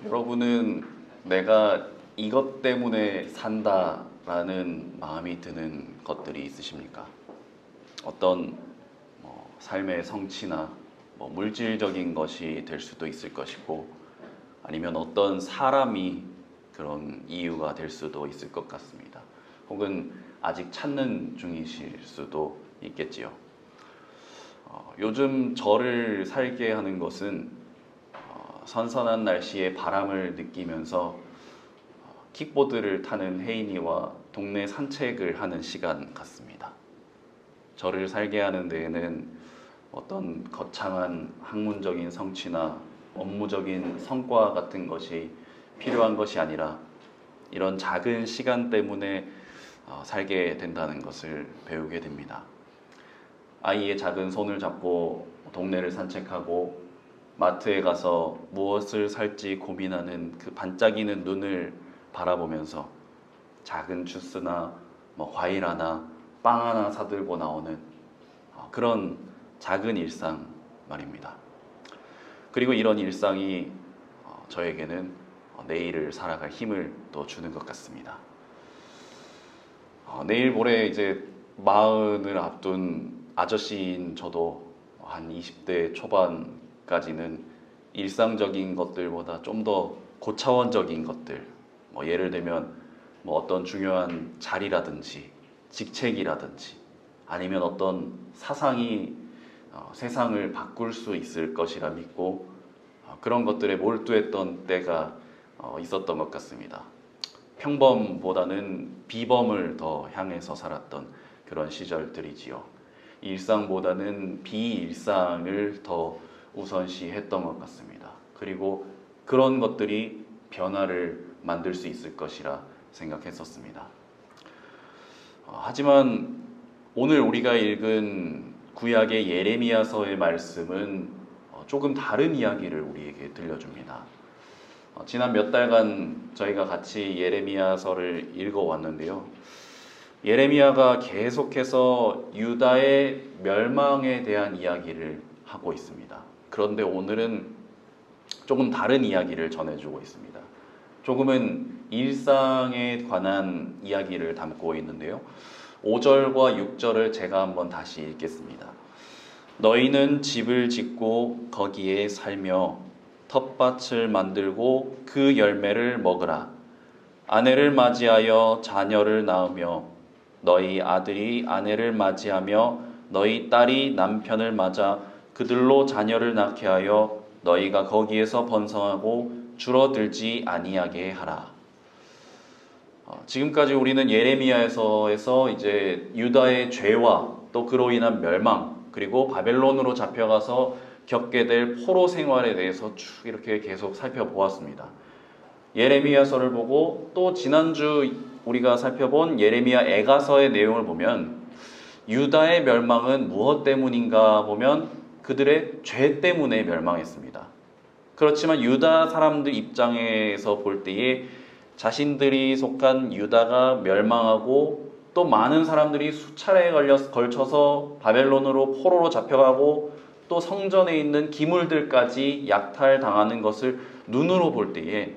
여러분은 내가 이것 때문에 산다라는 마음이 드는 것들이 있으십니까? 어떤 삶의 성취나 물질적인 것이 될 수도 있을 것이고, 아니면 어떤 사람이 그런 이유가 될 수도 있을 것 같습니다. 혹은 아직 찾는 중이실 수도 있겠지요. 요즘 저를 살게 하는 것은 선선한 날씨에 바람을 느끼면서 킥보드를 타는 혜인이와 동네 산책을 하는 시간 같습니다. 저를 살게 하는 데에는 어떤 거창한 학문적인 성취나 업무적인 성과 같은 것이 필요한 것이 아니라 이런 작은 시간 때문에 살게 된다는 것을 배우게 됩니다. 아이의 작은 손을 잡고 동네를 산책하고 마트에 가서 무엇을 살지 고민하는 그 반짝이는 눈을 바라보면서 작은 주스나 과일 하나, 빵 하나 사들고 나오는 그런 작은 일상 말입니다. 그리고 이런 일상이 저에게는 내일을 살아갈 힘을 또 주는 것 같습니다. 내일 모레 이제 40을 앞둔 아저씨인 저도 한 20대 초반까지는 일상적인 것들보다 좀 더 고차원적인 것들, 예를 들면 어떤 중요한 자리라든지 직책이라든지 아니면 어떤 사상이 세상을 바꿀 수 있을 것이라 믿고 그런 것들에 몰두했던 때가 있었던 것 같습니다. 평범보다는 비범을 더 향해서 살았던 그런 시절들이지요. 일상보다는 비일상을 더 우선시했던 것 같습니다. 그리고 그런 것들이 변화를 만들 수 있을 것이라 생각했었습니다. 하지만 오늘 우리가 읽은 구약의 예레미야서의 말씀은 조금 다른 이야기를 우리에게 들려줍니다. 지난 몇 달간 저희가 같이 예레미야서를 읽어왔는데요. 예레미야가 계속해서 유다의 멸망에 대한 이야기를 하고 있습니다. 그런데 오늘은 조금 다른 이야기를 전해주고 있습니다. 조금은 일상에 관한 이야기를 담고 있는데요. 5절과 6절을 제가 한번 다시 읽겠습니다. 너희는 집을 짓고 거기에 살며 텃밭을 만들고 그 열매를 먹으라. 아내를 맞이하여 자녀를 낳으며 너희 아들이 아내를 맞이하며 너희 딸이 남편을 맞아 그들로 자녀를 낳게 하여 너희가 거기에서 번성하고 줄어들지 아니하게 하라. 지금까지 우리는 예레미야에서 이제 유다의 죄와 또 그로 인한 멸망, 그리고 바벨론으로 잡혀가서 겪게 될 포로 생활에 대해서 쭉 이렇게 계속 살펴보았습니다. 예레미야서를 보고 또 지난주 우리가 살펴본 예레미야 애가서의 내용을 보면 유다의 멸망은 무엇 때문인가 보면 그들의 죄 때문에 멸망했습니다. 그렇지만 유다 사람들 입장에서 볼 때에 자신들이 속한 유다가 멸망하고 또 많은 사람들이 수차례에 걸쳐서 바벨론으로 포로로 잡혀가고 또 성전에 있는 기물들까지 약탈당하는 것을 눈으로 볼 때에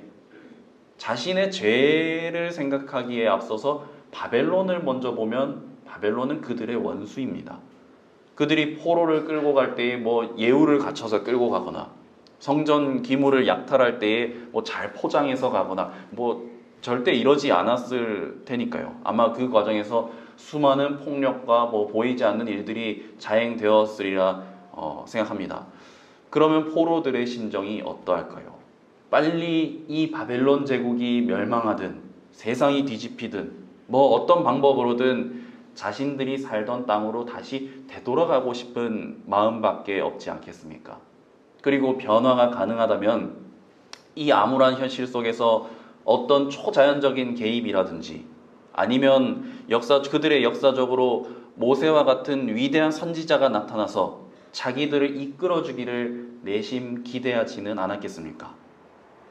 자신의 죄를 생각하기에 앞서서 바벨론을 먼저 보면 바벨론은 그들의 원수입니다. 그들이 포로를 끌고 갈 때에 예우를 갖춰서 끌고 가거나 성전 기물을 약탈할 때에 잘 포장해서 가거나 절대 이러지 않았을 테니까요. 아마 그 과정에서 수많은 폭력과 보이지 않는 일들이 자행되었으리라 생각합니다. 그러면 포로들의 심정이 어떠할까요? 빨리 이 바벨론 제국이 멸망하든 세상이 뒤집히든 어떤 방법으로든 자신들이 살던 땅으로 다시 되돌아가고 싶은 마음밖에 없지 않겠습니까? 그리고 변화가 가능하다면 이 암울한 현실 속에서 어떤 초자연적인 개입이라든지 아니면 그들의 역사적으로 모세와 같은 위대한 선지자가 나타나서 자기들을 이끌어주기를 내심 기대하지는 않았겠습니까?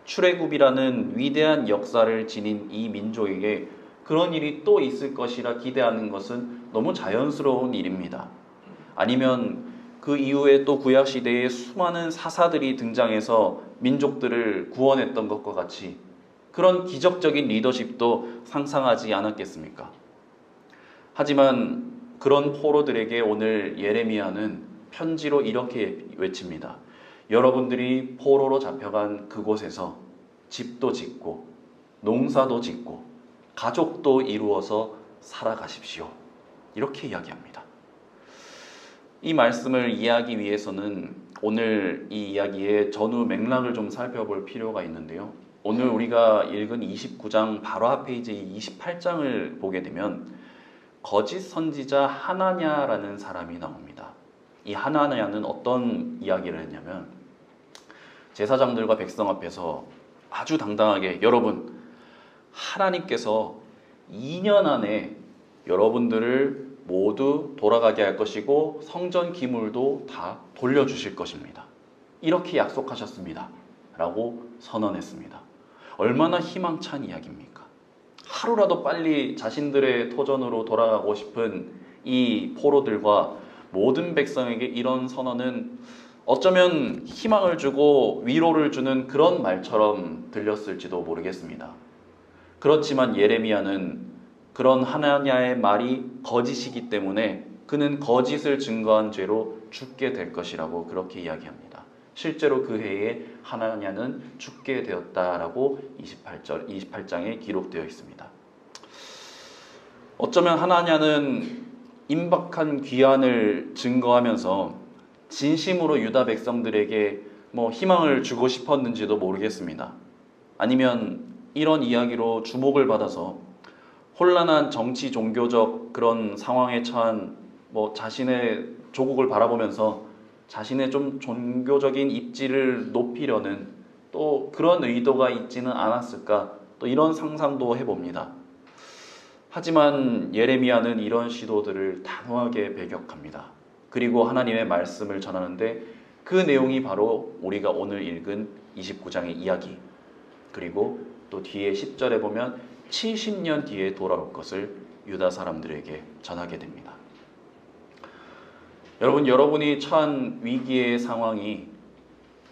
출애굽이라는 위대한 역사를 지닌 이 민족에게 그런 일이 또 있을 것이라 기대하는 것은 너무 자연스러운 일입니다. 아니면 그 이후에 또 구약 시대에 수많은 사사들이 등장해서 민족들을 구원했던 것과 같이 그런 기적적인 리더십도 상상하지 않았겠습니까? 하지만 그런 포로들에게 오늘 예레미야는 편지로 이렇게 외칩니다. 여러분들이 포로로 잡혀간 그곳에서 집도 짓고 농사도 짓고 가족도 이루어서 살아가십시오. 이렇게 이야기합니다. 이 말씀을 이해하기 위해서는 오늘 이 이야기의 전후 맥락을 좀 살펴볼 필요가 있는데요. 오늘 우리가 읽은 29장 바로 앞에 이제 28장을 보게 되면 거짓 선지자 하나냐라는 사람이 나옵니다. 이 하나냐는 어떤 이야기를 했냐면 제사장들과 백성 앞에서 아주 당당하게 여러분 하나님께서 2년 안에 여러분들을 모두 돌아가게 할 것이고 성전 기물도 다 돌려주실 것입니다. 이렇게 약속하셨습니다. 라고 선언했습니다. 얼마나 희망찬 이야기입니까? 하루라도 빨리 자신들의 토전으로 돌아가고 싶은 이 포로들과 모든 백성에게 이런 선언은 어쩌면 희망을 주고 위로를 주는 그런 말처럼 들렸을지도 모르겠습니다. 그렇지만 예레미야는 그런 하나냐의 말이 거짓이기 때문에 그는 거짓을 증거한 죄로 죽게 될 것이라고 그렇게 이야기합니다. 실제로 그 해에 하나냐는 죽게 되었다라고 28장에 기록되어 있습니다. 어쩌면 하나냐는 임박한 귀환을 증거하면서 진심으로 유다 백성들에게 희망을 주고 싶었는지도 모르겠습니다. 아니면 이런 이야기로 주목을 받아서 혼란한 정치 종교적 그런 상황에 처한 자신의 조국을 바라보면서 자신의 좀 종교적인 입지를 높이려는 또 그런 의도가 있지는 않았을까, 또 이런 상상도 해봅니다. 하지만 예레미야는 이런 시도들을 단호하게 배격합니다. 그리고 하나님의 말씀을 전하는데 그 내용이 바로 우리가 오늘 읽은 29장의 이야기, 그리고 또 뒤에 10절에 보면 70년 뒤에 돌아올 것을 유다 사람들에게 전하게 됩니다. 여러분이 처한 위기의 상황이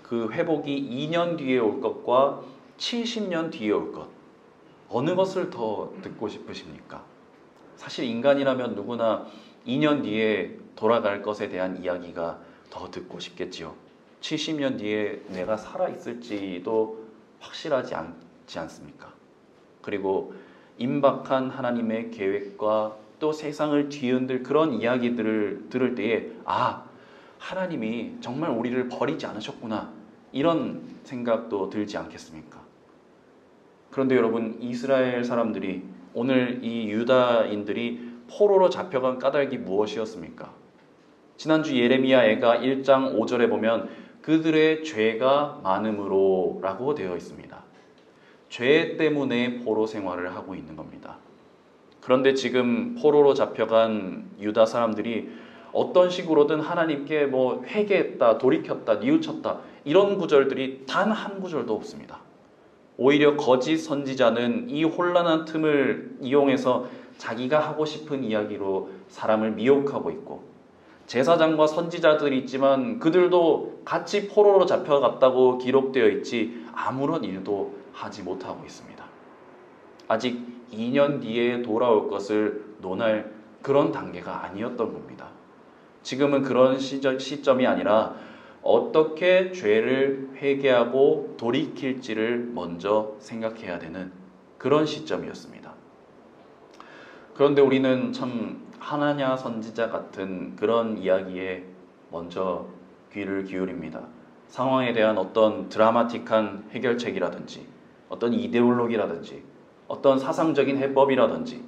그 회복이 2년 뒤에 올 것과 70년 뒤에 올 것, 어느 것을 더 듣고 싶으십니까? 사실 인간이라면 누구나 2년 뒤에 돌아갈 것에 대한 이야기가 더 듣고 싶겠지요. 70년 뒤에 내가 살아있을지도 확실하지 않지 않습니까? 그리고 임박한 하나님의 계획과 또 세상을 뒤흔들 그런 이야기들을 들을 때에 하나님이 정말 우리를 버리지 않으셨구나, 이런 생각도 들지 않겠습니까? 그런데 여러분, 이스라엘 사람들이, 오늘 이 유다인들이 포로로 잡혀간 까닭이 무엇이었습니까? 지난주 예레미야가 1장 5절에 보면 그들의 죄가 많음으로 라고 되어 있습니다. 죄 때문에 포로 생활을 하고 있는 겁니다. 그런데 지금 포로로 잡혀간 유다 사람들이 어떤 식으로든 하나님께 회개했다, 돌이켰다, 뉘우쳤다, 이런 구절들이 단 한 구절도 없습니다. 오히려 거짓 선지자는 이 혼란한 틈을 이용해서 자기가 하고 싶은 이야기로 사람을 미혹하고 있고, 제사장과 선지자들이 있지만 그들도 같이 포로로 잡혀갔다고 기록되어 있지 아무런 일도 하지 못하고 있습니다. 아직 2년 뒤에 돌아올 것을 논할 그런 단계가 아니었던 겁니다. 지금은 그런 시점이 아니라 어떻게 죄를 회개하고 돌이킬지를 먼저 생각해야 되는 그런 시점이었습니다. 그런데 우리는 참 하나냐 선지자 같은 그런 이야기에 먼저 귀를 기울입니다. 상황에 대한 어떤 드라마틱한 해결책이라든지 어떤 이데올로기라든지 어떤 사상적인 해법이라든지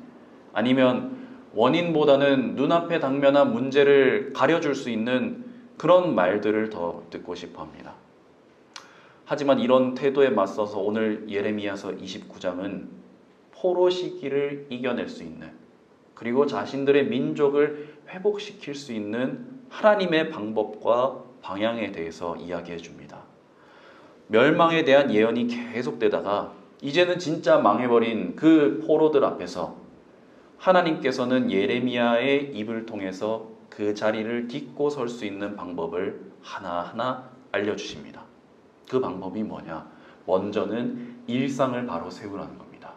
아니면 원인보다는 눈앞에 당면한 문제를 가려줄 수 있는 그런 말들을 더 듣고 싶어 합니다. 하지만 이런 태도에 맞서서 오늘 예레미야서 29장은 포로 시기를 이겨낼 수 있는, 그리고 자신들의 민족을 회복시킬 수 있는 하나님의 방법과 방향에 대해서 이야기해 줍니다. 멸망에 대한 예언이 계속되다가 이제는 진짜 망해버린 그 포로들 앞에서 하나님께서는 예레미야의 입을 통해서 그 자리를 딛고 설 수 있는 방법을 하나하나 알려주십니다. 그 방법이 뭐냐? 먼저는 일상을 바로 세우라는 겁니다.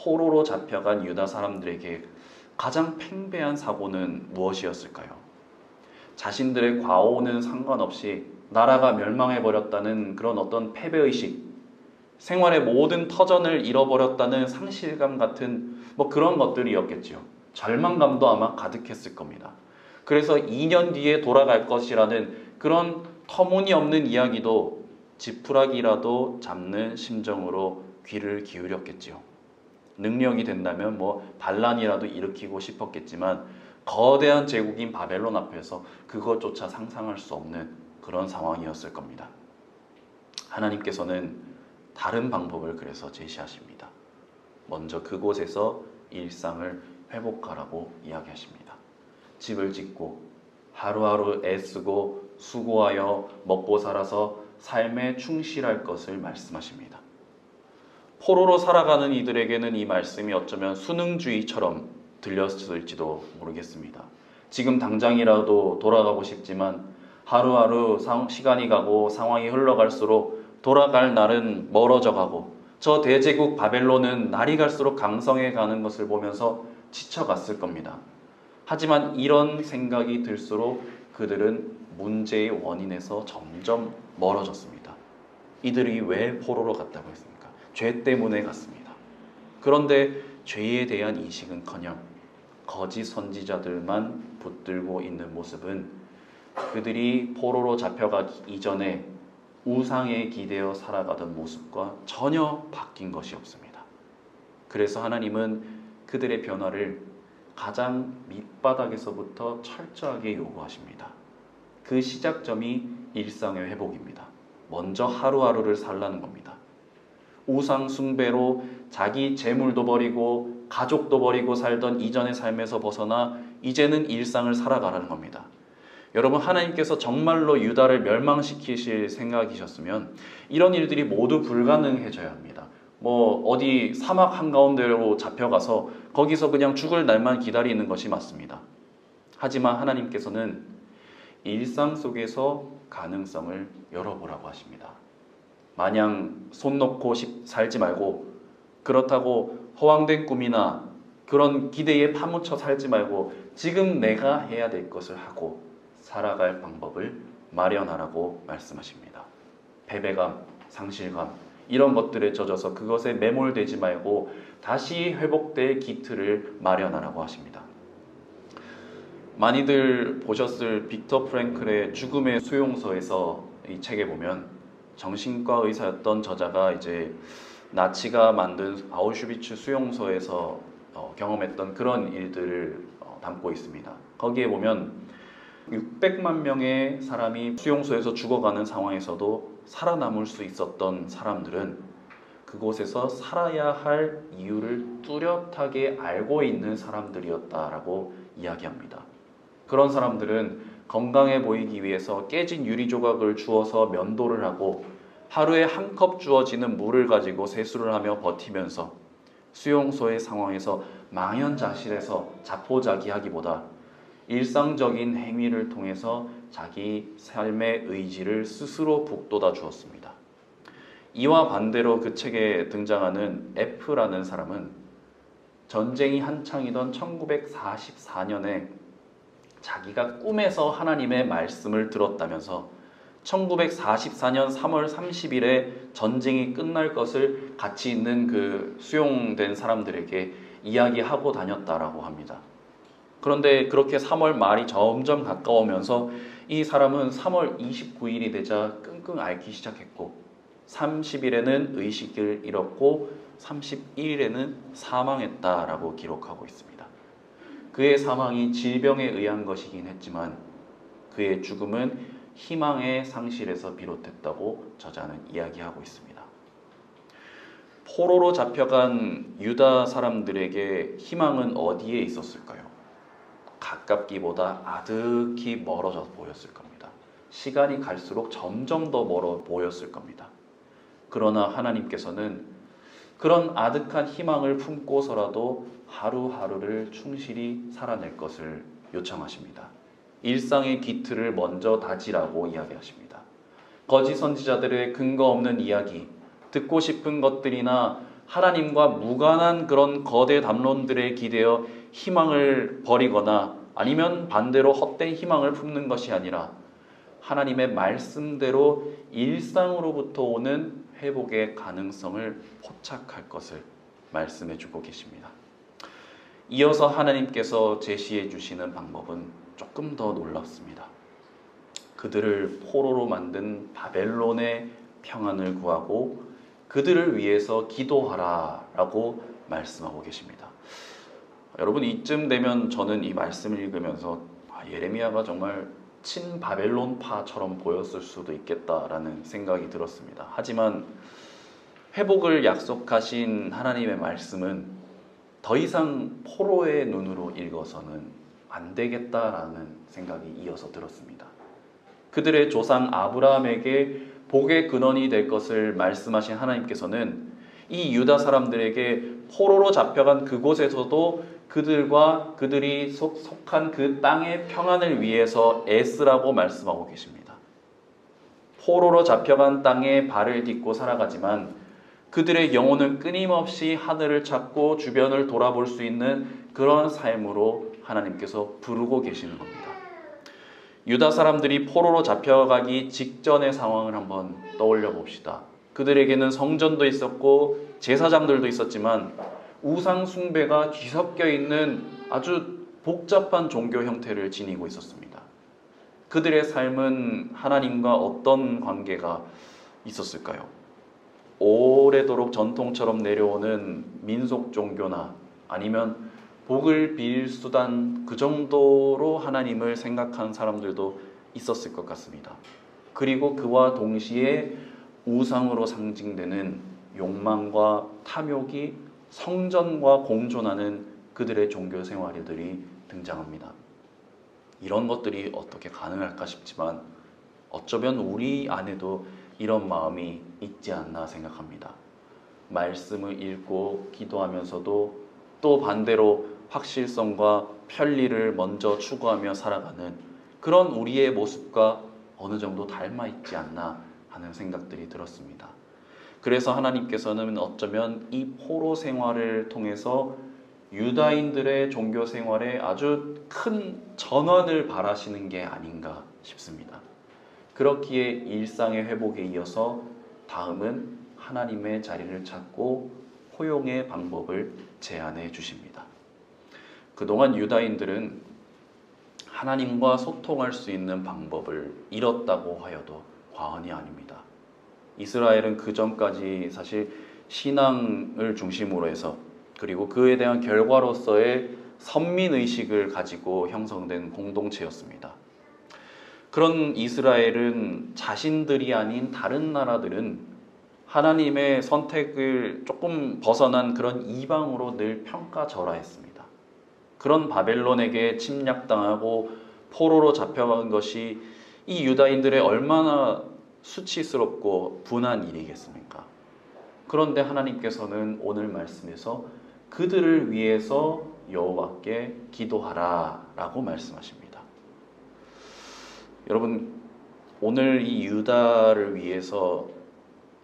포로로 잡혀간 유다 사람들에게 가장 팽배한 사고는 무엇이었을까요? 자신들의 과오는 상관없이 나라가 멸망해버렸다는 그런 어떤 패배의식, 생활의 모든 터전을 잃어버렸다는 상실감 같은 그런 것들이었겠죠. 절망감도 아마 가득했을 겁니다. 그래서 2년 뒤에 돌아갈 것이라는 그런 터무니없는 이야기도 지푸라기라도 잡는 심정으로 귀를 기울였겠지요. 능력이 된다면 반란이라도 일으키고 싶었겠지만 거대한 제국인 바벨론 앞에서 그것조차 상상할 수 없는 그런 상황이었을 겁니다. 하나님께서는 다른 방법을 그래서 제시하십니다. 먼저 그곳에서 일상을 회복하라고 이야기하십니다. 집을 짓고 하루하루 애쓰고 수고하여 먹고 살아서 삶에 충실할 것을 말씀하십니다. 포로로 살아가는 이들에게는 이 말씀이 어쩌면 수능주의처럼 들렸을지도 모르겠습니다. 지금 당장이라도 돌아가고 싶지만 하루하루 시간이 가고 상황이 흘러갈수록 돌아갈 날은 멀어져 가고 저 대제국 바벨론은 날이 갈수록 강성해 가는 것을 보면서 지쳐갔을 겁니다. 하지만 이런 생각이 들수록 그들은 문제의 원인에서 점점 멀어졌습니다. 이들이 왜 포로로 갔다고 했습니까? 죄 때문에 갔습니다. 그런데 죄에 대한 인식은커녕 거짓 선지자들만 붙들고 있는 모습은 그들이 포로로 잡혀가기 이전에 우상에 기대어 살아가던 모습과 전혀 바뀐 것이 없습니다. 그래서 하나님은 그들의 변화를 가장 밑바닥에서부터 철저하게 요구하십니다. 그 시작점이 일상의 회복입니다. 먼저 하루하루를 살라는 겁니다. 우상 숭배로 자기 재물도 버리고 가족도 버리고 살던 이전의 삶에서 벗어나 이제는 일상을 살아가라는 겁니다. 여러분, 하나님께서 정말로 유다를 멸망시키실 생각이셨으면 이런 일들이 모두 불가능해져야 합니다. 어디 사막 한가운데로 잡혀가서 거기서 그냥 죽을 날만 기다리는 것이 맞습니다. 하지만 하나님께서는 일상 속에서 가능성을 열어보라고 하십니다. 마냥 손 놓고 살지 말고, 그렇다고 허황된 꿈이나 그런 기대에 파묻혀 살지 말고 지금 내가 해야 될 것을 하고 살아갈 방법을 마련하라고 말씀하십니다. 패배감, 상실감 이런 것들에 젖어서 그것에 매몰되지 말고 다시 회복될 기틀을 마련하라고 하십니다. 많이들 보셨을 빅터 프랭클의 죽음의 수용소에서 이 책에 보면 정신과 의사였던 저자가 이제 나치가 만든 아우슈비츠 수용소에서 경험했던 그런 일들을 담고 있습니다. 거기에 보면 600만 명의 사람이 수용소에서 죽어가는 상황에서도 살아남을 수 있었던 사람들은 그곳에서 살아야 할 이유를 뚜렷하게 알고 있는 사람들이었다라고 이야기합니다. 그런 사람들은 건강해 보이기 위해서 깨진 유리 조각을 주워서 면도를 하고 하루에 한 컵 주어지는 물을 가지고 세수를 하며 버티면서 수용소의 상황에서 망연자실해서 자포자기하기보다 일상적인 행위를 통해서 자기 삶의 의지를 스스로 북돋아 주었습니다. 이와 반대로 그 책에 등장하는 F라는 사람은 전쟁이 한창이던 1944년에 자기가 꿈에서 하나님의 말씀을 들었다면서 1944년 3월 30일에 전쟁이 끝날 것을 같이 있는 그 수용된 사람들에게 이야기하고 다녔다라고 합니다. 그런데 그렇게 3월 말이 점점 가까우면서 이 사람은 3월 29일이 되자 끙끙 앓기 시작했고 30일에는 의식을 잃었고 31일에는 사망했다라고 기록하고 있습니다. 그의 사망이 질병에 의한 것이긴 했지만 그의 죽음은 희망의 상실에서 비롯됐다고 저자는 이야기하고 있습니다. 포로로 잡혀간 유다 사람들에게 희망은 어디에 있었을까요? 가깝기보다 아득히 멀어져 보였을 겁니다. 시간이 갈수록 점점 더 멀어 보였을 겁니다. 그러나 하나님께서는 그런 아득한 희망을 품고서라도 하루하루를 충실히 살아낼 것을 요청하십니다. 일상의 기틀을 먼저 다지라고 이야기하십니다. 거짓 선지자들의 근거 없는 이야기, 듣고 싶은 것들이나 하나님과 무관한 그런 거대 담론들에 기대어 희망을 버리거나 아니면 반대로 헛된 희망을 품는 것이 아니라 하나님의 말씀대로 일상으로부터 오는 회복의 가능성을 포착할 것을 말씀해 주고 계십니다. 이어서 하나님께서 제시해 주시는 방법은 조금 더 놀랍습니다. 그들을 포로로 만든 바벨론의 평안을 구하고 그들을 위해서 기도하라 라고 말씀하고 계십니다. 여러분, 이쯤 되면 저는 이 말씀을 읽으면서 예레미야가 정말 친바벨론파처럼 보였을 수도 있겠다라는 생각이 들었습니다. 하지만 회복을 약속하신 하나님의 말씀은 더 이상 포로의 눈으로 읽어서는 안 되겠다라는 생각이 이어서 들었습니다. 그들의 조상 아브라함에게 복의 근원이 될 것을 말씀하신 하나님께서는 이 유다 사람들에게 포로로 잡혀간 그곳에서도 그들과 그들이 속한 그 땅의 평안을 위해서 애쓰라고 말씀하고 계십니다. 포로로 잡혀간 땅에 발을 딛고 살아가지만 그들의 영혼은 끊임없이 하늘을 찾고 주변을 돌아볼 수 있는 그런 삶으로 하나님께서 부르고 계시는 겁니다. 유다 사람들이 포로로 잡혀가기 직전의 상황을 한번 떠올려 봅시다. 그들에게는 성전도 있었고 제사장들도 있었지만 우상 숭배가 뒤섞여 있는 아주 복잡한 종교 형태를 지니고 있었습니다. 그들의 삶은 하나님과 어떤 관계가 있었을까요? 오래도록 전통처럼 내려오는 민속 종교나 아니면 복을 빌 수단, 그 정도로 하나님을 생각한 사람들도 있었을 것 같습니다. 그리고 그와 동시에 우상으로 상징되는 욕망과 탐욕이 성전과 공존하는 그들의 종교 생활들이 등장합니다. 이런 것들이 어떻게 가능할까 싶지만 어쩌면 우리 안에도 이런 마음이 있지 않나 생각합니다. 말씀을 읽고 기도하면서도 또 반대로 확실성과 편리를 먼저 추구하며 살아가는 그런 우리의 모습과 어느 정도 닮아 있지 않나 하는 생각들이 들었습니다. 그래서 하나님께서는 어쩌면 이 포로 생활을 통해서 유다인들의 종교 생활에 아주 큰 전환을 바라시는 게 아닌가 싶습니다. 그렇기에 일상의 회복에 이어서 다음은 하나님의 자리를 찾고 포용의 방법을 제안해 주십니다. 그동안 유다인들은 하나님과 소통할 수 있는 방법을 잃었다고 하여도 과언이 아닙니다. 이스라엘은 그 전까지 사실 신앙을 중심으로 해서 그리고 그에 대한 결과로서의 선민의식을 가지고 형성된 공동체였습니다. 그런 이스라엘은 자신들이 아닌 다른 나라들은 하나님의 선택을 조금 벗어난 그런 이방으로 늘 평가절하했습니다. 그런 바벨론에게 침략당하고 포로로 잡혀간 것이 이 유다인들의 얼마나 수치스럽고 분한 일이겠습니까? 그런데 하나님께서는 오늘 말씀에서 그들을 위해서 여호와께 기도하라 라고 말씀하십니다. 여러분, 오늘 이 유다를 위해서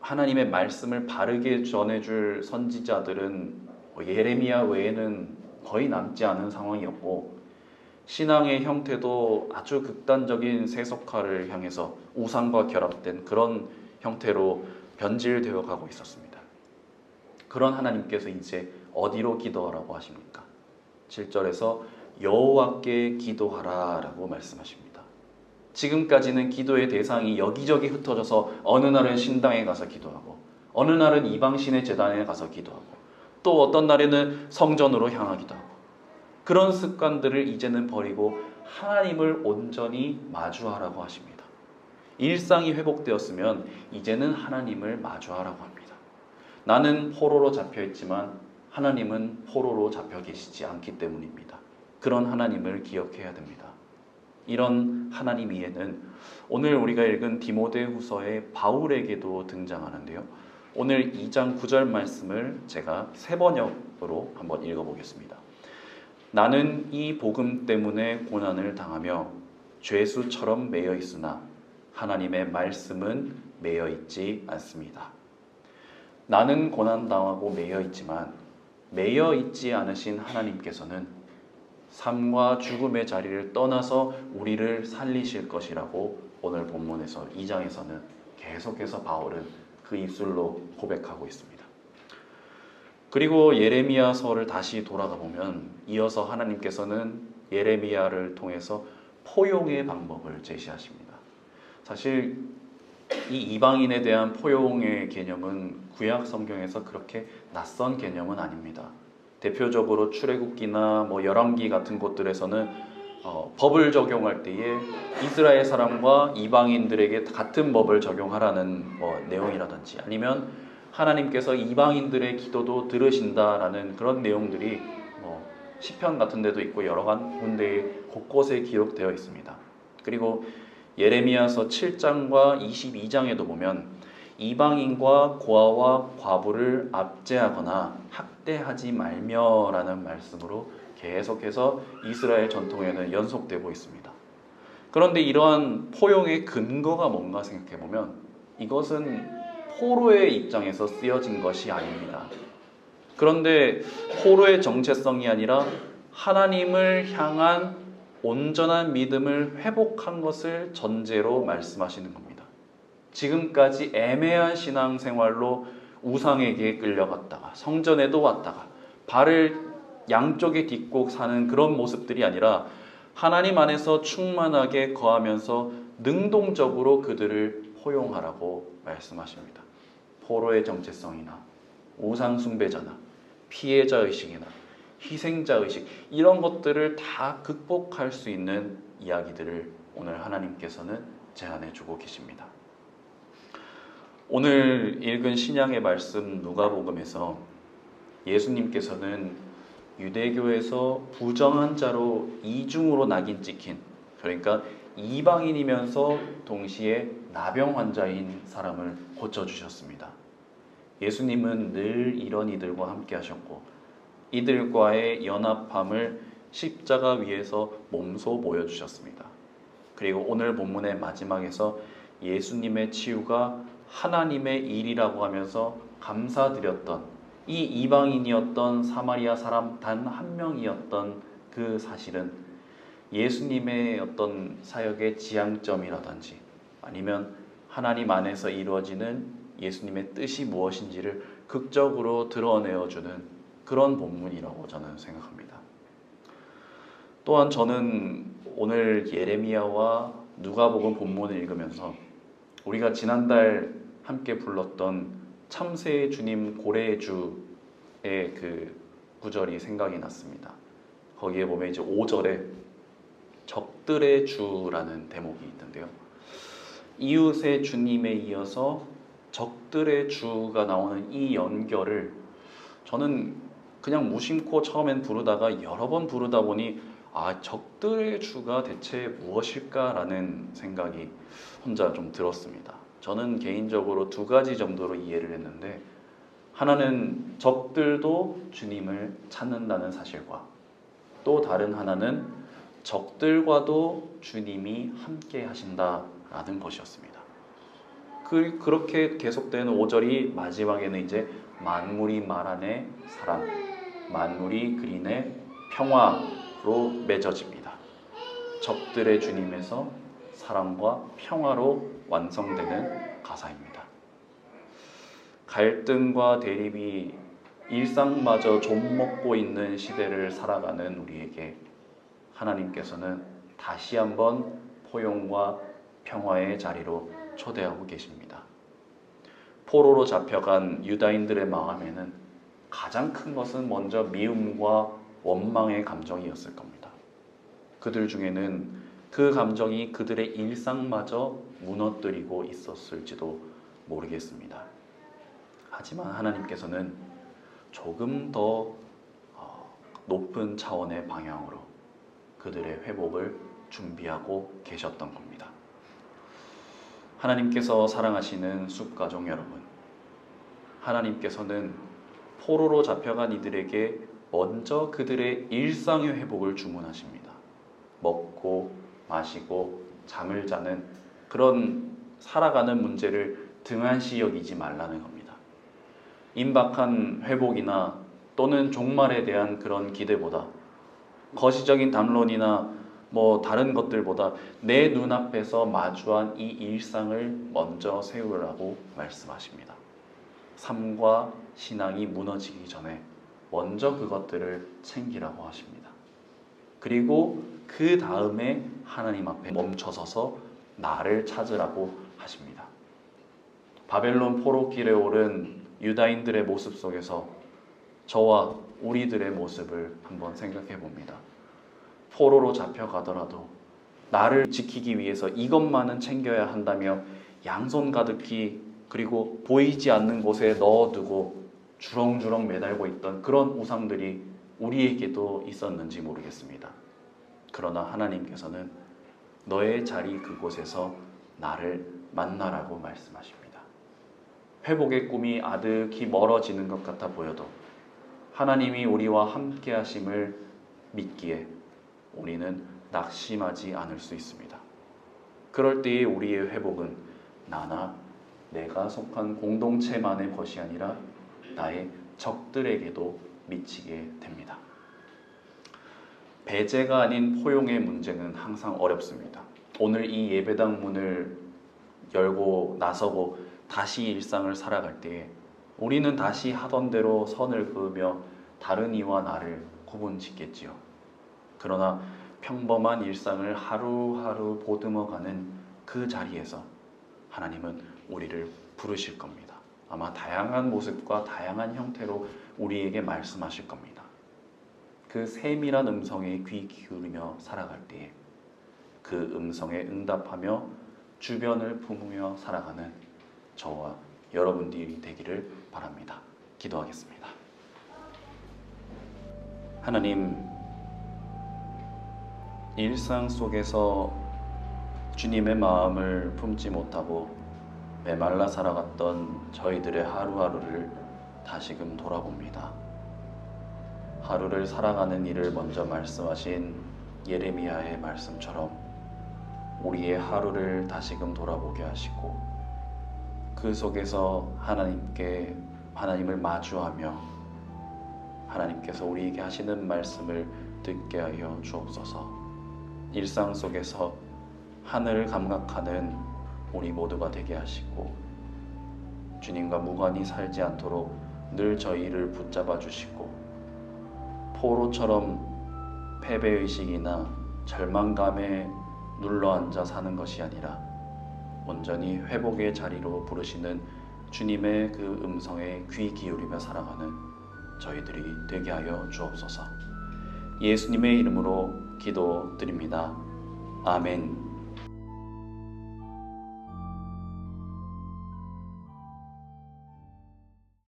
하나님의 말씀을 바르게 전해줄 선지자들은 예레미야 외에는 거의 남지 않은 상황이었고 신앙의 형태도 아주 극단적인 세속화를 향해서 우상과 결합된 그런 형태로 변질되어 가고 있었습니다. 그런 하나님께서 이제 어디로 기도하라고 하십니까? 7절에서 여호와께 기도하라 라고 말씀하십니다. 지금까지는 기도의 대상이 여기저기 흩어져서 어느 날은 신당에 가서 기도하고 어느 날은 이방신의 제단에 가서 기도하고 또 어떤 날에는 성전으로 향하기도 하고 그런 습관들을 이제는 버리고 하나님을 온전히 마주하라고 하십니다. 일상이 회복되었으면 이제는 하나님을 마주하라고 합니다. 나는 포로로 잡혀있지만 하나님은 포로로 잡혀 계시지 않기 때문입니다. 그런 하나님을 기억해야 됩니다. 이런 하나님 이해는 오늘 우리가 읽은 디모데후서의 바울에게도 등장하는데요. 오늘 2장 9절 말씀을 제가 세 번역으로 한번 읽어보겠습니다. 나는 이 복음 때문에 고난을 당하며 죄수처럼 매여 있으나 하나님의 말씀은 매여 있지 않습니다. 나는 고난당하고 매여 있지만 매여 있지 않으신 하나님께서는 삶과 죽음의 자리를 떠나서 우리를 살리실 것이라고 오늘 본문에서 2장에서는 계속해서 바울은 그 입술로 고백하고 있습니다. 그리고 예레미야서를 다시 돌아가 보면 이어서 하나님께서는 예레미야를 통해서 포용의 방법을 제시하십니다. 사실 이 이방인에 대한 포용의 개념은 구약 성경에서 그렇게 낯선 개념은 아닙니다. 대표적으로 출애굽기나 열왕기 같은 곳들에서는 법을 적용할 때에 이스라엘 사람과 이방인들에게 같은 법을 적용하라는 내용이라든지 아니면 하나님께서 이방인들의 기도도 들으신다라는 그런 내용들이 시편 같은 데도 있고 여러 군데 곳곳에 기록되어 있습니다. 그리고 예레미야서 7장과 22장에도 보면 이방인과 고아와 과부를 압제하거나 학대하지 말며라는 말씀으로 계속해서 이스라엘 전통에는 연속되고 있습니다. 그런데 이러한 포용의 근거가 뭔가 생각해 보면 이것은 포로의 입장에서 쓰여진 것이 아닙니다. 그런데 포로의 정체성이 아니라 하나님을 향한 온전한 믿음을 회복한 것을 전제로 말씀하시는 겁니다. 지금까지 애매한 신앙생활로 우상에게 끌려갔다가 성전에도 왔다가 발을 양쪽에 딛고 사는 그런 모습들이 아니라 하나님 안에서 충만하게 거하면서 능동적으로 그들을 포용하라고 말씀하십니다. 포로의 정체성이나 우상 숭배자나 피해자의식이나 희생자의식 이런 것들을 다 극복할 수 있는 이야기들을 오늘 하나님께서는 제안해 주고 계십니다. 오늘 읽은 신약의 말씀 누가복음에서 예수님께서는 유대교에서 부정한 자로 이중으로 낙인 찍힌 그러니까 이방인이면서 동시에 나병 환자인 사람을 고쳐주셨습니다. 예수님은 늘 이런 이들과 함께 하셨고 이들과의 연합함을 십자가 위에서 몸소 보여주셨습니다. 그리고 오늘 본문의 마지막에서 예수님의 치유가 하나님의 일이라고 하면서 감사드렸던 이 이방인이었던 사마리아 사람 단 한 명이었던 그 사실은 예수님의 어떤 사역의 지향점이라든지 아니면 하나님 안에서 이루어지는 예수님의 뜻이 무엇인지를 극적으로 드러내어주는 그런 본문이라고 저는 생각합니다. 또한 저는 오늘 예레미야와 누가복음 본문을 읽으면서 우리가 지난달 함께 불렀던 참새의 주님 고래의 주의 그 구절이 생각이 났습니다. 거기에 보면 이제 5절에 적들의 주라는 대목이 있는데요. 이웃의 주님에 이어서 적들의 주가 나오는 이 연결을 저는 그냥 무심코 처음엔 부르다가 여러 번 부르다 보니 적들의 주가 대체 무엇일까라는 생각이 혼자 좀 들었습니다. 저는 개인적으로 두 가지 정도로 이해를 했는데 하나는 적들도 주님을 찾는다는 사실과 또 다른 하나는 적들과도 주님이 함께 하신다라는 것이었습니다. 그렇게 계속되는 5절이 마지막에는 이제 만물이 말 안에 사랑, 만물이 그린의 평화로 맺어집니다. 적들의 주님에서 사랑과 평화로 완성되는 가사입니다. 갈등과 대립이 일상마저 좀먹고 있는 시대를 살아가는 우리에게 하나님께서는 다시 한번 포용과 평화의 자리로 초대하고 계십니다. 포로로 잡혀간 유다인들의 마음에는 가장 큰 것은 먼저 미움과 원망의 감정이었을 겁니다. 그들 중에는 그 감정이 그들의 일상마저 무너뜨리고 있었을지도 모르겠습니다. 하지만 하나님께서는 조금 더 높은 차원의 방향으로 그들의 회복을 준비하고 계셨던 겁니다. 하나님께서 사랑하시는 숲가족 여러분, 하나님께서는 포로로 잡혀간 이들에게 먼저 그들의 일상의 회복을 주문하십니다. 먹고 마시고 잠을 자는 그런 살아가는 문제를 등한시 여기지 말라는 겁니다. 임박한 회복이나 또는 종말에 대한 그런 기대보다, 거시적인 담론이나 다른 것들보다 내 눈앞에서 마주한 이 일상을 먼저 세우라고 말씀하십니다. 삶과 신앙이 무너지기 전에 먼저 그것들을 챙기라고 하십니다. 그리고 그 다음에 하나님 앞에 멈춰서서 나를 찾으라고 하십니다. 바벨론 포로길에 오른 유다인들의 모습 속에서 저와 우리들의 모습을 한번 생각해 봅니다. 포로로 잡혀가더라도 나를 지키기 위해서 이것만은 챙겨야 한다며 양손 가득히 그리고 보이지 않는 곳에 넣어두고 주렁주렁 매달고 있던 그런 우상들이 우리에게도 있었는지 모르겠습니다. 그러나 하나님께서는 너의 자리 그곳에서 나를 만나라고 말씀하십니다. 회복의 꿈이 아득히 멀어지는 것 같아 보여도 하나님이 우리와 함께 하심을 믿기에 우리는 낙심하지 않을 수 있습니다. 그럴 때의 우리의 회복은 나나 내가 속한 공동체만의 것이 아니라 나의 적들에게도 미치게 됩니다. 배제가 아닌 포용의 문제는 항상 어렵습니다. 오늘 이 예배당 문을 열고 나서고 다시 일상을 살아갈 때에 우리는 다시 하던 대로 선을 그으며 다른 이와 나를 구분짓겠지요. 그러나 평범한 일상을 하루하루 보듬어가는 그 자리에서 하나님은 우리를 부르실 겁니다. 아마 다양한 모습과 다양한 형태로 우리에게 말씀하실 겁니다. 그 세밀한 음성에 귀 기울이며 살아갈 때에 그 음성에 응답하며 주변을 품으며 살아가는 저와 여러분들이 되기를 바랍니다. 기도하겠습니다. 하나님, 일상 속에서 주님의 마음을 품지 못하고 메말라 살아갔던 저희들의 하루하루를 다시금 돌아봅니다. 하루를 살아가는 일을 먼저 말씀하신 예레미야의 말씀처럼 우리의 하루를 다시금 돌아보게 하시고 그 속에서 하나님을 마주하며 하나님께서 우리에게 하시는 말씀을 듣게 하여 주옵소서. 일상 속에서 하늘을 감각하는 우리 모두가 되게 하시고 주님과 무관히 살지 않도록 늘 저희를 붙잡아 주시고 포로처럼 패배의식이나 절망감에 눌러앉아 사는 것이 아니라 온전히 회복의 자리로 부르시는 주님의 그 음성에 귀 기울이며 살아가는 저희들이 되게 하여 주옵소서. 예수님의 이름으로 기도드립니다. 아멘.